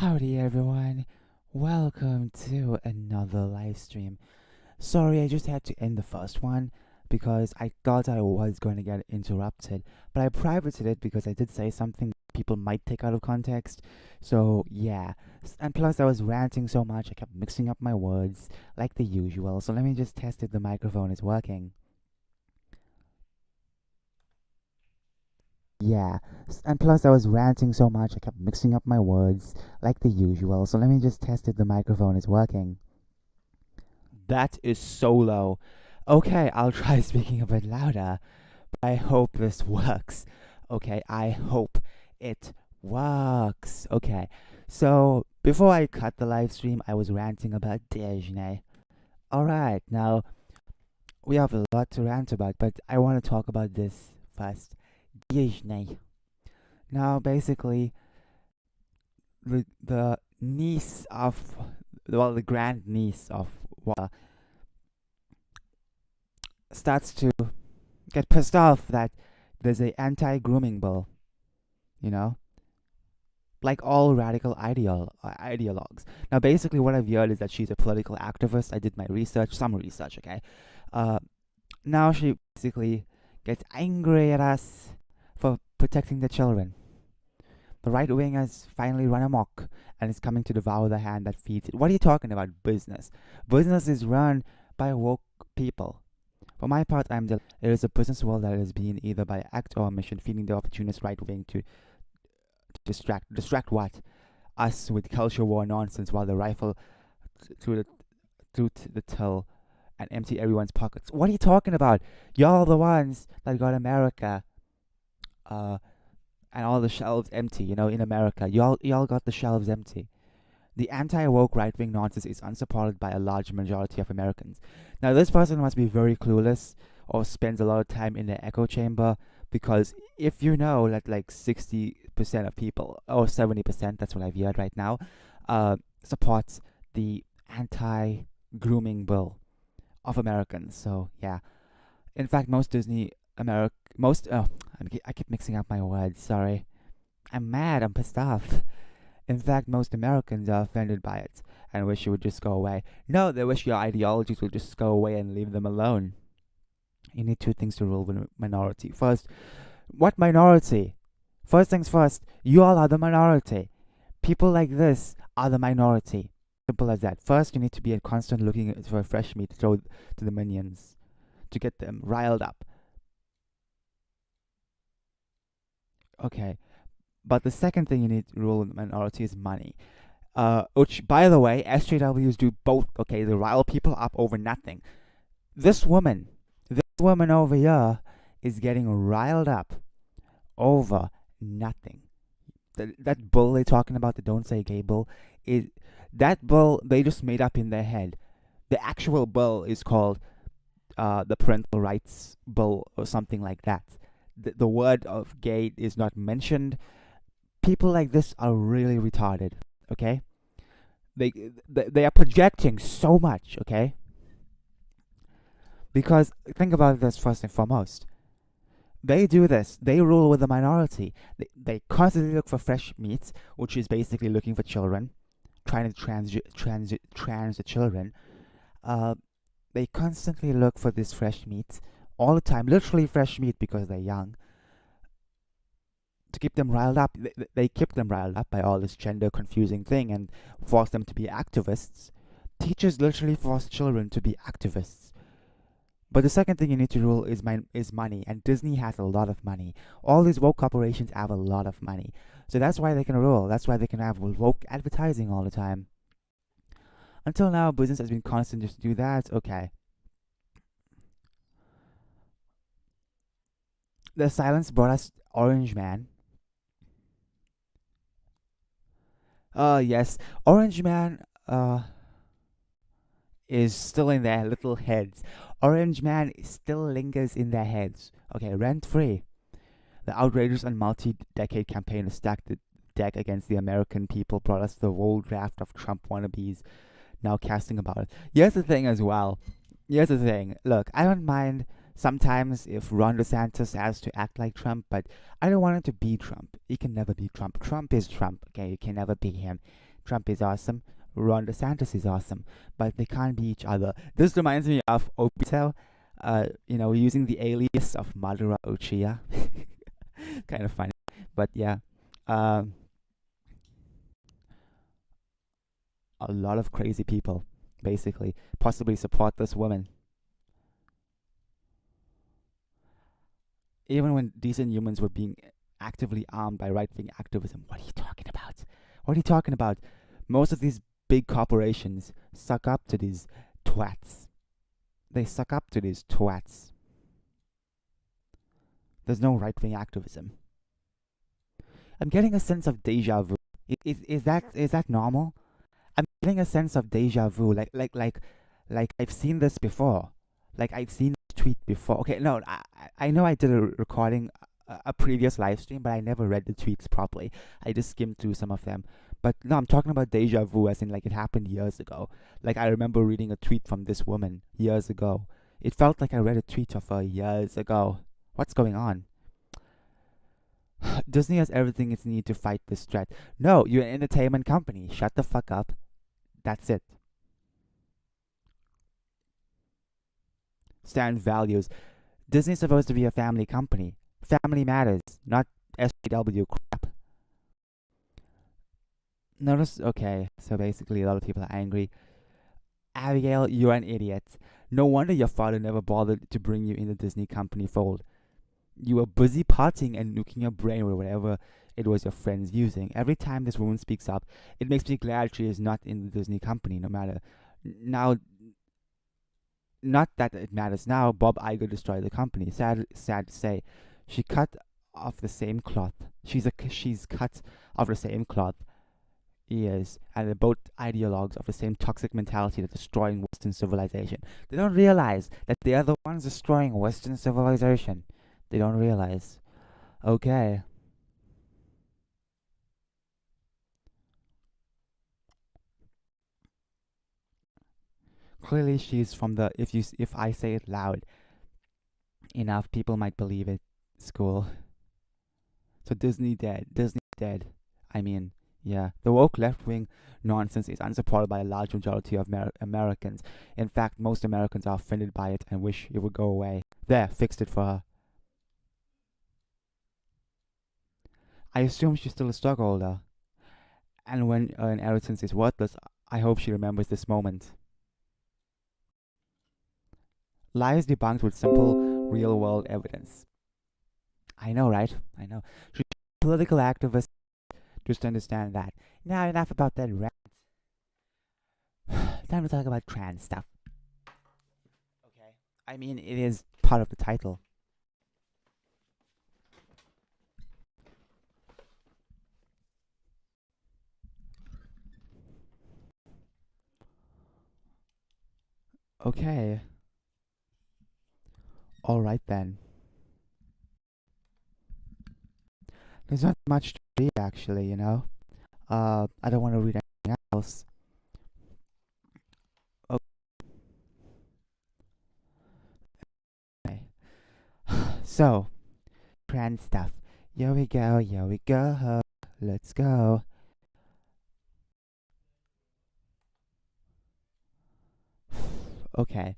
Howdy everyone, welcome to another live stream. Sorry, I just had to end the first one because I thought I was going to get interrupted, but I privated it because I did say something people might take out of context. So yeah, and plus I was ranting so much I kept mixing up my words like the usual. So let me just test if the microphone is working. Yeah, and plus I was ranting so much I kept mixing up my words like the usual. So let me just test if the microphone is working. That is so low. Okay, I'll try speaking a bit louder. I hope this works. Okay, I hope it works. Okay, so before I cut the live stream, I was ranting about Disney. Alright, now we have a lot to rant about, but I want to talk about this first. Disney. Now, basically, the niece of, well, the grand niece of starts to get pissed off that there's a anti-grooming bill, you know, like all radical ideologues. Now, basically, what I've heard is that she's a political activist. I did my research, some research, okay. Uh, Now she basically gets angry at us for protecting the children. The right wing has finally run amok and is coming to devour the hand that feeds it. What are you talking about? Business. Business is run by woke people. For my part, it is a business world that has been either by act or omission feeding the opportunist right wing to distract what us with culture war nonsense while they rifle through the till and empty everyone's pockets. What are you talking about? Y'all the ones that got America, uh, and all the shelves empty. You know, in America, y'all got the shelves empty. The anti-woke right-wing nonsense is unsupported by a large majority of Americans. Now, this person must be very clueless or spends a lot of time in the echo chamber because if you know that like 60% of people, or 70%, that's what I've heard right now, supports the anti-grooming bill of Americans. So, yeah. In fact, I keep mixing up my words, sorry. I'm mad, I'm pissed off. In fact, most Americans are offended by it and wish it would just go away. No, they wish your ideologies would just go away and leave them alone. You need two things to rule with a minority. First, what minority? First things first, you all are the minority. People like this are the minority. Simple as that. First, you need to be a constant looking for fresh meat to throw to the minions to get them riled up. Okay, but the second thing you need to rule with the minority is money. Which, by the way, SJWs do both. Okay, they rile people up over nothing. This woman over here, is getting riled up over nothing. That bull they're talking about, the Don't Say Gay bull, is that bull they just made up in their head. The actual bill is called the Parental Rights Bill or something like that. The word of gay is not mentioned. People like this are really retarded. Okay, they are projecting so much. Okay, because think about this first and foremost. They do this. They rule with the minority. They constantly look for fresh meat, which is basically looking for children, trying to trans the children. Uh, they constantly look for this fresh meat all the time, literally fresh meat because they're young, to keep them riled up. They keep them riled up by all this gender confusing thing and force them to be activists. Teachers literally force children to be activists. But the second thing you need to rule is money, and Disney has a lot of money. All these woke corporations have a lot of money, so that's why they can rule. That's why they can have woke advertising all the time. Until now, business has been constant just to do that. Okay. The silence brought us Orange Man. Yes, Orange Man. Is still in their little heads. Orange Man still lingers in their heads. Okay, rent free. The outrageous and multi-decade campaign to stack the deck against the American people brought us the whole draft of Trump wannabes now casting about it. Here's the thing as well. Here's the thing. Look, I don't mind sometimes if Ron DeSantis has to act like Trump, but I don't want him to be Trump. He can never be Trump. Trump is Trump, okay? You can never be him. Trump is awesome. Ron DeSantis is awesome, but they can't be each other. This reminds me of Obito, using the alias of Madara Uchiha. Kind of funny, but yeah. Um, a lot of crazy people, basically, possibly support this woman. Even when decent humans were being actively armed by right wing activism. What are you talking about? What are you talking about? Most of these big corporations suck up to these twats. They suck up to these twats. There's no right wing activism. I'm getting a sense of deja vu. Is that normal? I'm getting a sense of deja vu. Like I've seen this before. Like I've seen this tweet before. Okay, no, I know I did a recording, a previous live stream, but I never read the tweets properly. I just skimmed through some of them. But no, I'm talking about deja vu, as in like it happened years ago. Like I remember reading a tweet from this woman years ago. It felt like I read a tweet of her years ago. What's going on? Disney has everything it needs to fight this threat. No, you're an entertainment company. Shut the fuck up. That's it. Stand values. Disney's supposed to be a family company. Family matters, not SJW crap. Notice, okay, so basically a lot of people are angry. Abigail, you're an idiot. No wonder your father never bothered to bring you in the Disney company fold. You were busy partying and nuking your brain with whatever it was your friends using. Every time this woman speaks up, it makes me glad she is not in the Disney company, no matter. Now, not that it matters now, Bob Iger destroyed the company. Sad to say. She cut off the same cloth. She's cut off the same cloth. Yes, and they're both ideologues of the same toxic mentality that's destroying Western civilization. They don't realize that they are the ones destroying Western civilization. They don't realize. Okay. Clearly, she's from the if I say it loud enough, people might believe it. School. So Disney dead. Disney dead. I mean, yeah. The woke left wing nonsense is unsupported by a large majority of Americans. In fact, most Americans are offended by it and wish it would go away. There, fixed it for her. I assume she's still a stockholder. And when her inheritance is worthless, I hope she remembers this moment. Lies debunked with simple, real world evidence. I know, right? I know. Should political activists just understand that? Now, enough about that rant. Time to talk about trans stuff. Okay. I mean, it is part of the title. Okay. Alright then. There's not much to read actually, you know? I don't want to read anything else. Okay. So, trans stuff. Here we go, here we go. Let's go. Okay.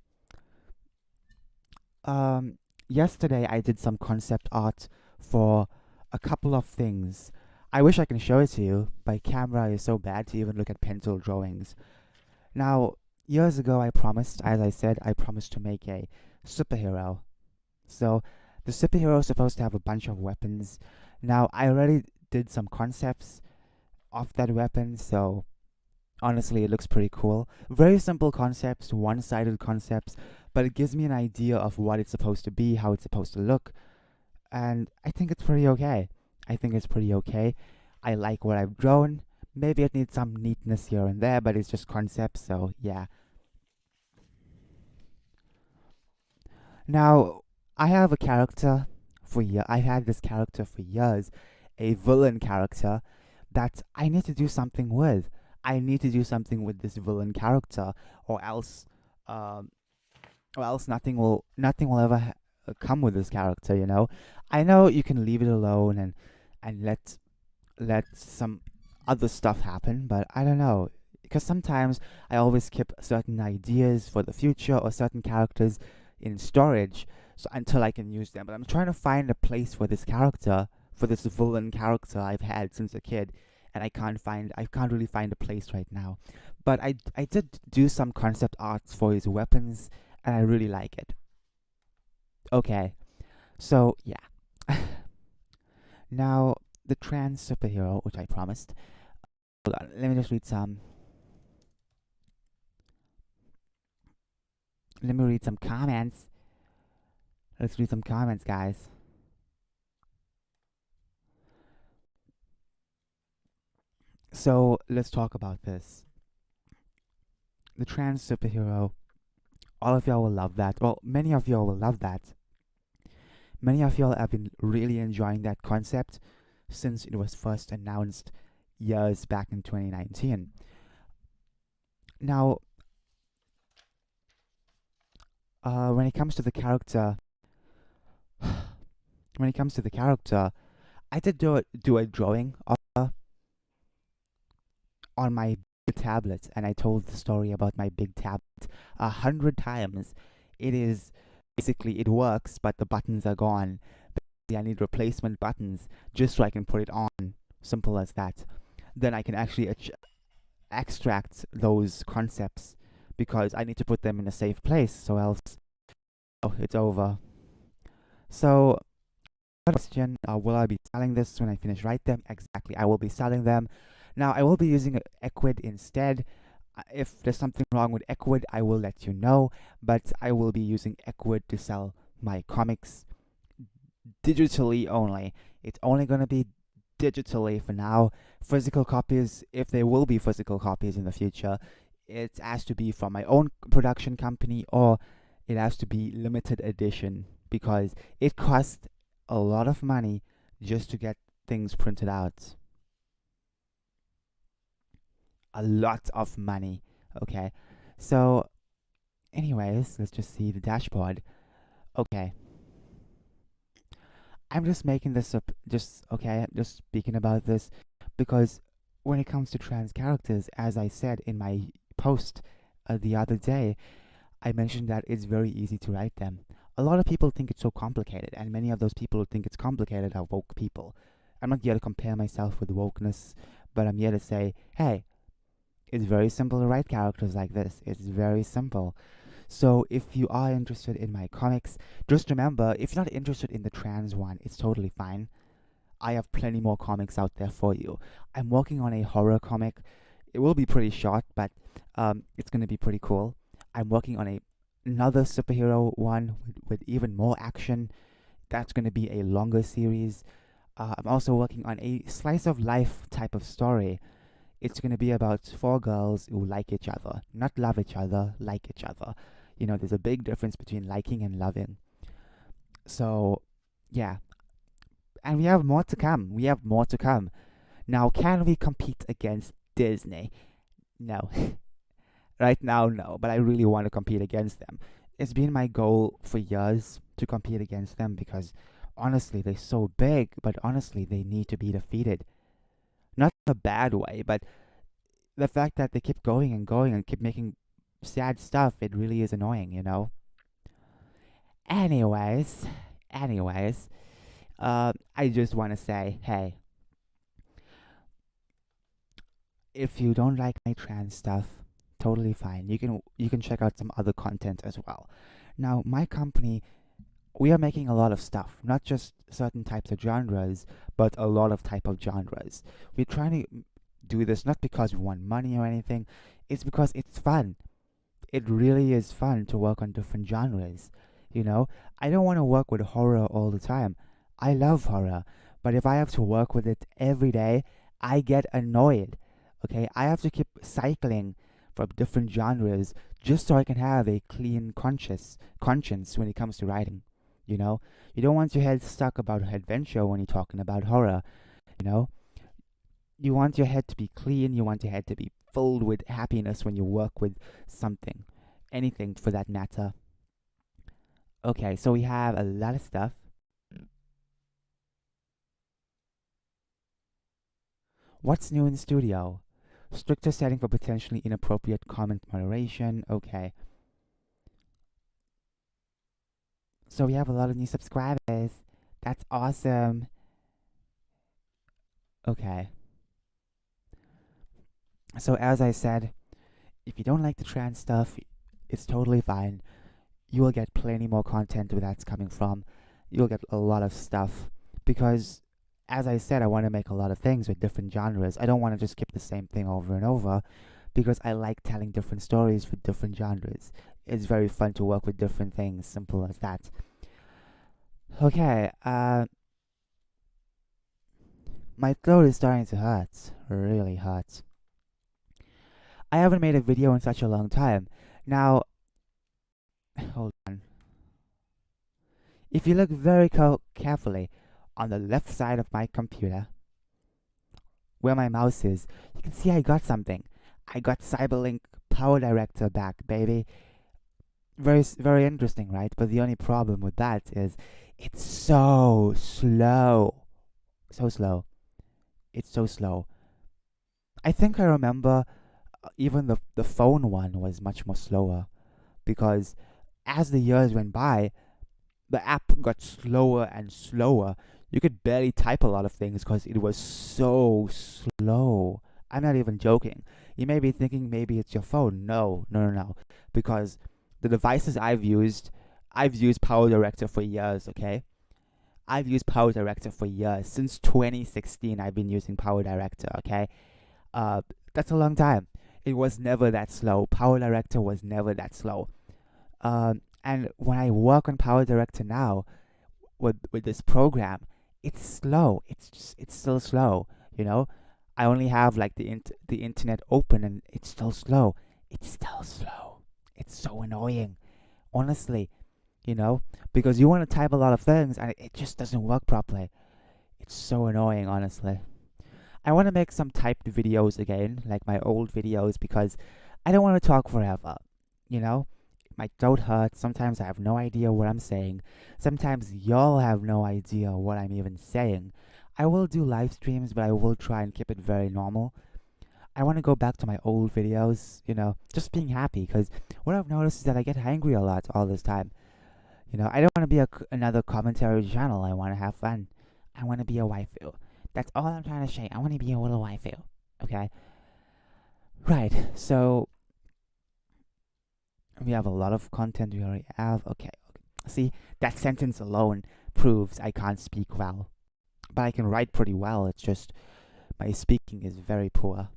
Yesterday I did some concept art for a couple of things. I wish I can show it to you, but camera is so bad to even look at pencil drawings. Now, years ago I promised, as I said, I promised to make a superhero. So, the superhero is supposed to have a bunch of weapons. Now, I already did some concepts of that weapon, so honestly, it looks pretty cool. Very simple concepts, one-sided concepts, but it gives me an idea of what it's supposed to be, how it's supposed to look, and I think it's pretty okay. I think it's pretty okay. I like what I've drawn. Maybe it needs some neatness here and there, but it's just concepts, so yeah. Now, I have a character for years. I've had this character for years, a villain character that I need to do something with. I need to do something with this villain character, or else, um, nothing will ever come with this character. You know, I know you can leave it alone and let some other stuff happen, but I don't know. Because sometimes I always keep certain ideas for the future or certain characters in storage so until I can use them. But I'm trying to find a place for this character, for this villain character I've had since a kid, and I can't really find a place right now. But I did do some concept arts for his weapons, and I really like it. Okay, so yeah. Now the trans superhero, which I promised. Hold on, let me just read some. Let me read some comments. Let's read some comments, guys. So let's talk about this. The trans superhero. All of y'all will love that. Well, many of y'all will love that. Many of y'all have been really enjoying that concept since it was first announced years back in 2019. Now, when it comes to the character, when it comes to the character, I did do a drawing of her on my big tablet, and I told the story about my big tablet 100 times. It is basically it works, but the buttons are gone. Basically, I need replacement buttons just so I can put it on. Simple as that. Then I can actually extract those concepts because I need to put them in a safe place, so else oh, it's over. So, question: will I be selling this when I finish write them? Exactly, I will be selling them. Now, I will be using Equid instead. If there's something wrong with Equid, I will let you know. But I will be using Equid to sell my comics digitally only. It's only gonna be digitally for now. Physical copies, if there will be physical copies in the future, it has to be from my own production company or it has to be limited edition because it costs a lot of money just to get things printed out. A lot of money. Okay. So, anyways, let's just see the dashboard. Okay. I'm just making this up, just okay, just speaking about this because when it comes to trans characters, as I said in my post the other day, I mentioned that it's very easy to write them. A lot of people think it's so complicated, and many of those people who think it's complicated are woke people. I'm not here to compare myself with wokeness, but I'm here to say, hey, it's very simple to write characters like this. It's very simple. So if you are interested in my comics, just remember, if you're not interested in the trans one, it's totally fine. I have plenty more comics out there for you. I'm working on a horror comic. It will be pretty short, but it's going to be pretty cool. I'm working on another superhero one with even more action. That's going to be a longer series. I'm also working on a slice of life type of story. It's going to be about four girls who like each other, not love each other, like each other. You know, there's a big difference between liking and loving. So, yeah. And we have more to come. We have more to come. Now, can we compete against Disney? No. Right now, no. But I really want to compete against them. It's been my goal for years to compete against them because honestly, they're so big, but honestly, they need to be defeated. Not in a bad way, but the fact that they keep going and keep making sad stuff, it really is annoying, you know? Anyways, anyways, I just want to say, hey, if you don't like my trans stuff, totally fine. You can check out some other content as well. Now, my company, we are making a lot of stuff, not just certain types of genres, but a lot of type of genres. We're trying to do this not because we want money or anything. It's because it's fun. It really is fun to work on different genres. You know, I don't want to work with horror all the time. I love horror, but if I have to work with it every day, I get annoyed. Okay, I have to keep cycling from different genres just so I can have a clean conscience when it comes to writing. You know, you don't want your head stuck about adventure when you're talking about horror. You know, you want your head to be clean, you want your head to be filled with happiness when you work with something, anything for that matter. Okay, so we have a lot of stuff. What's new in studio? Stricter setting for potentially inappropriate comment moderation. Okay. So we have a lot of new subscribers. That's awesome. Okay. So as I said, if you don't like the trans stuff, it's totally fine. You will get plenty more content where that's coming from. You'll get a lot of stuff because, as I said, I want to make a lot of things with different genres. I don't want to just keep the same thing over and over because I like telling different stories with different genres. It's very fun to work with different things, simple as that. Okay, my throat is starting to hurt, really hurt. I haven't made a video in such a long time. Now, hold on. If you look very carefully on the left side of my computer, where my mouse is, you can see I got something. I got cyberlink power director back, baby. Very interesting, right? But the only problem with that is it's so slow. So slow. It's so slow. I think I remember even the phone one was much more slower because as the years went by, the app got slower and slower. You could barely type a lot of things because it was so slow. I'm not even joking. You may be thinking maybe it's your phone. No, no, no, no. Because the devices I've used Power Director for years, okay? I've used Power Director for years. Since 2016, I've been using Power Director, okay? That's a long time. It was never that slow. Power Director was never that slow. And when I work on Power Director now, with this program, it's slow. It's still slow. You know, I only have like the internet open, and it's still slow. It's still slow. It's so annoying, honestly. You know, because you want to type a lot of things, and it just doesn't work properly. It's so annoying, honestly. I want to make some typed videos again, like my old videos, because I don't want to talk forever. You know, my throat hurts. Sometimes I have no idea what I'm saying. Sometimes y'all have no idea what I'm even saying. I will do live streams, but I will try and keep it very normal. I want to go back to my old videos, you know, just being happy, because what I've noticed is that I get angry a lot all this time. You know, I don't want to be another commentary channel. I want to have fun. I want to be a waifu. That's all I'm trying to say. I want to be a little waifu. Okay? Right, so we have a lot of content we already have. Okay. See, that sentence alone proves I can't speak well. But I can write pretty well. It's just my speaking is very poor.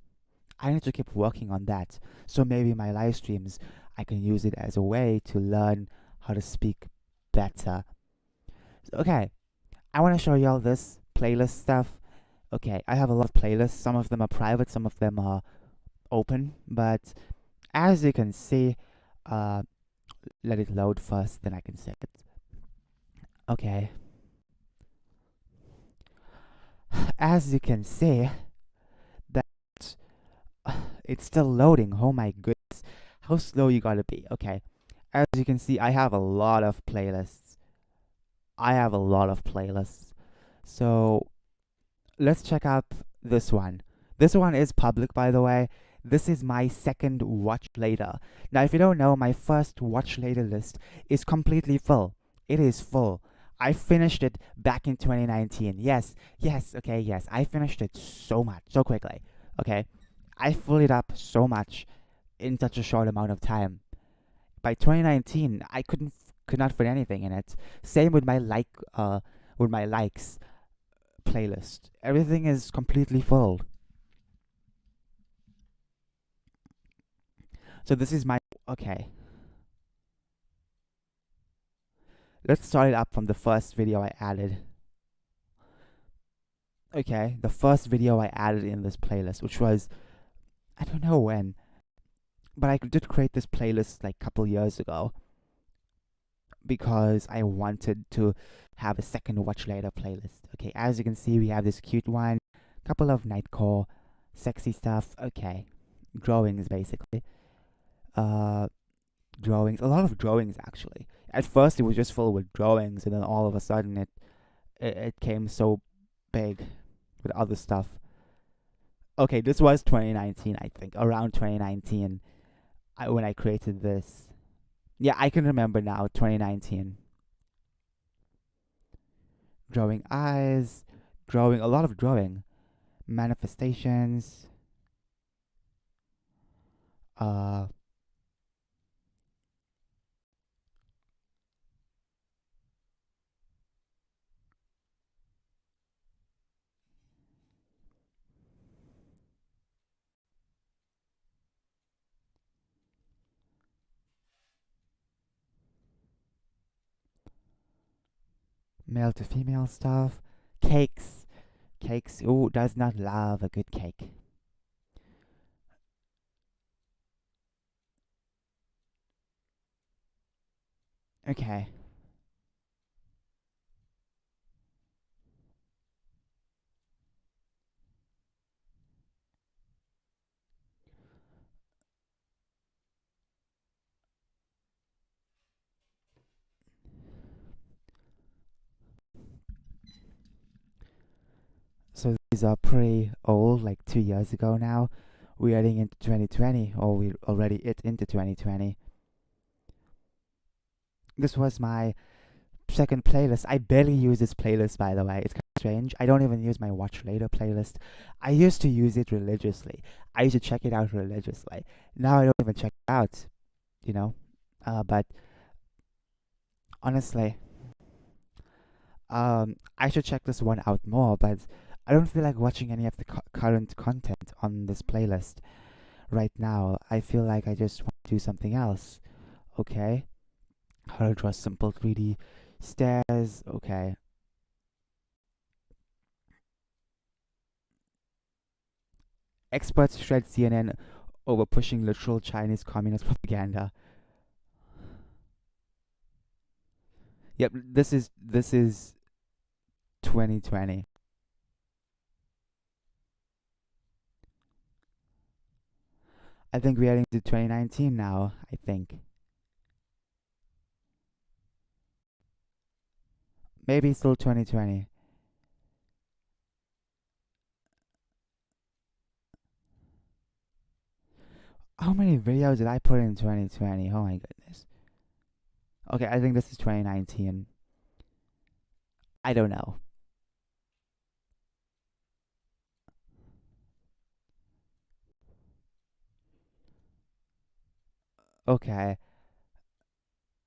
I need to keep working on that. So maybe my live streams, I can use it as a way to learn how to speak better. Okay, I want to show y'all this playlist stuff. Okay, I have a lot of playlists. Some of them are private, some of them are open. But as you can see, let it load first, then I can say it. Okay. As you can see, that it's still loading. Oh my goodness. How slow you gotta be. Okay. As you can see, I have a lot of playlists. So let's check out this one. This one is public, by the way. This is my second watch later. Now, if you don't know, my first watch later list is completely full. It is full. I finished it back in 2019. Yes, I finished it so quickly. Okay, I filled it up so much in such a short amount of time. By 2019, I could not fit anything in it. Same with my likes playlist. Everything is completely full. So this is my okay. Let's start it up from the first video I added. Okay, the first video I added in this playlist, which was I don't know when, but I did create this playlist like a couple years ago because I wanted to have a second watch later playlist. Okay, as you can see, we have this cute one, couple of nightcore, sexy stuff. Okay, drawings basically. Drawings, a lot of drawings actually. At first, it was just full with drawings, and then all of a sudden, it came so big with other stuff. Okay, this was 2019, I think, around 2019. When I created this. Yeah, I can remember now. 2019. Drawing eyes, drawing a lot of drawing, manifestations. Uh, male to female stuff, cakes. Cakes. Who does not love a good cake? Okay. So these are pretty old, like 2 years ago now. We're heading into 2020, or we're already into 2020. This was my second playlist. I barely use this playlist, by the way. It's kind of strange. I don't even use my Watch Later playlist. I used to use it religiously. I used to check it out religiously. Now I don't even check it out, you know. But honestly, I should check this one out more. But I don't feel like watching any of the current content on this playlist right now. I feel like I just want to do something else. Okay, how to draw simple 3D stairs. Okay, experts shred CNN over pushing literal Chinese communist propaganda. Yep, this is 2020. I think we're heading to 2019 now. I think maybe still 2020. How many videos did I put in 2020? Oh my goodness. Okay, I think this is 2019. I don't know. Okay,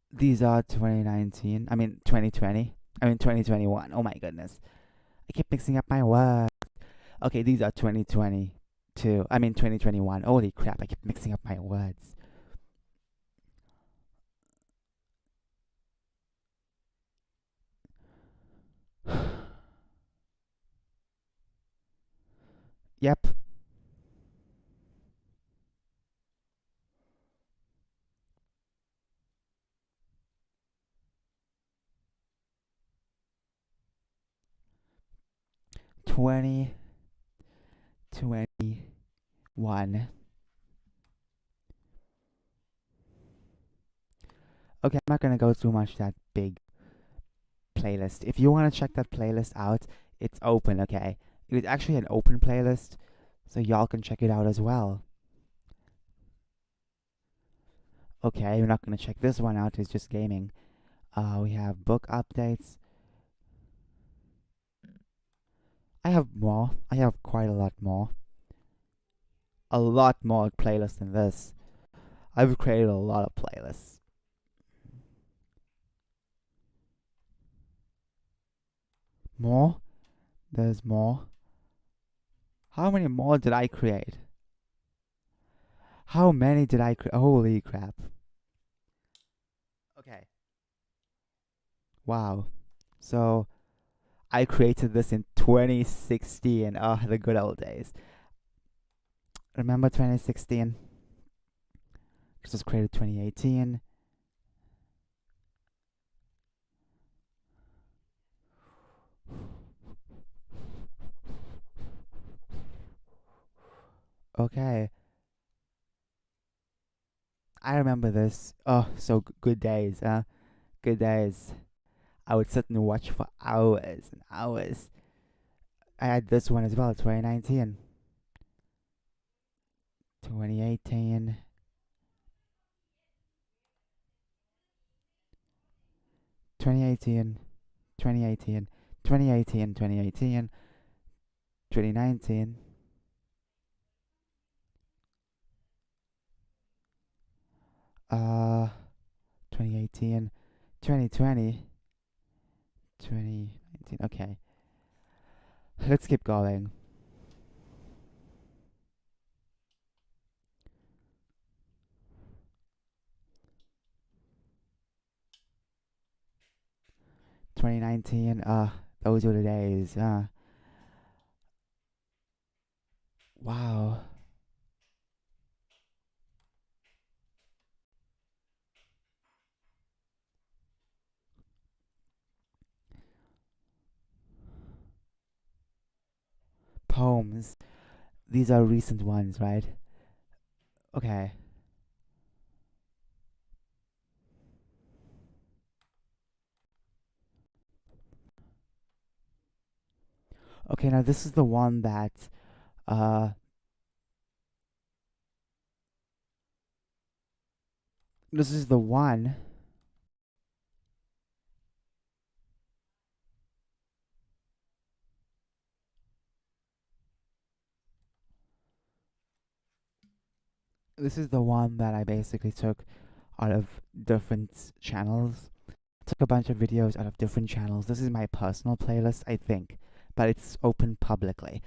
these are 2019. I mean 2020. I mean 2021. Oh my goodness. I keep mixing up my words. Okay, these are 2022. I mean 2021. Holy crap, I keep mixing up my words. Yep. 2021. Okay, I'm not gonna go through much that big playlist. If you wanna check that playlist out, it's open, okay? It's actually an open playlist, so y'all can check it out as well. Okay, we're not gonna check this one out, it's just gaming. We have book updates. I have more. I have quite a lot more. A lot more playlists than this. I've created a lot of playlists. More? There's more. How many more did I create? How many did I create? Holy crap. Okay. Wow. So I created this in 2016. Oh, the good old days. Remember 2016? This was created 2018. Okay. I remember this. Oh, so good days, huh? Good days. I would sit and watch for hours and hours. I had this one as well, 2019. 2018, 2018, 2018, 2018, 2018, 2019, 2018, 2020, 2019. Okay, let's keep going. 2019. Those were the days. Wow. Poems. These are recent ones, right? Okay. Okay, now this is the one that uh this is the one this is the one that I basically took out of different channels. Took a bunch of videos out of different channels. This is my personal playlist, I think, but it's open publicly.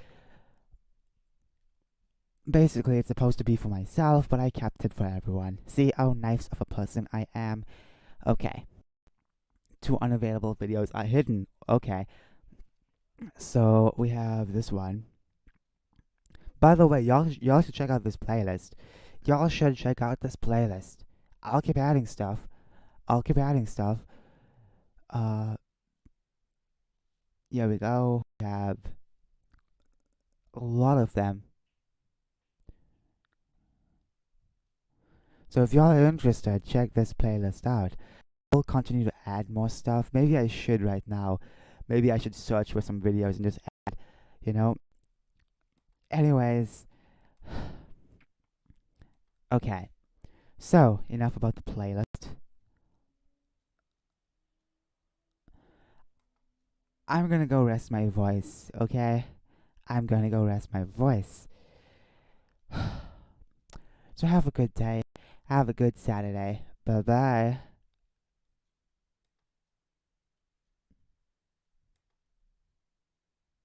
Basically, it's supposed to be for myself, but I kept it for everyone. See how nice of a person I am? Okay. Two unavailable videos are hidden. Okay. So we have this one. By the way, y'all should check out this playlist. Y'all should check out this playlist. I'll keep adding stuff. I'll keep adding stuff. Uh, here we go. We have a lot of them. So if y'all are interested, check this playlist out. I'll continue to add more stuff. Maybe I should right now. Maybe I should search for some videos and just add, you know. Anyways, okay. So, enough about the playlist. I'm gonna go rest my voice, okay? I'm gonna go rest my voice. So have a good day. Have a good Saturday. Bye bye.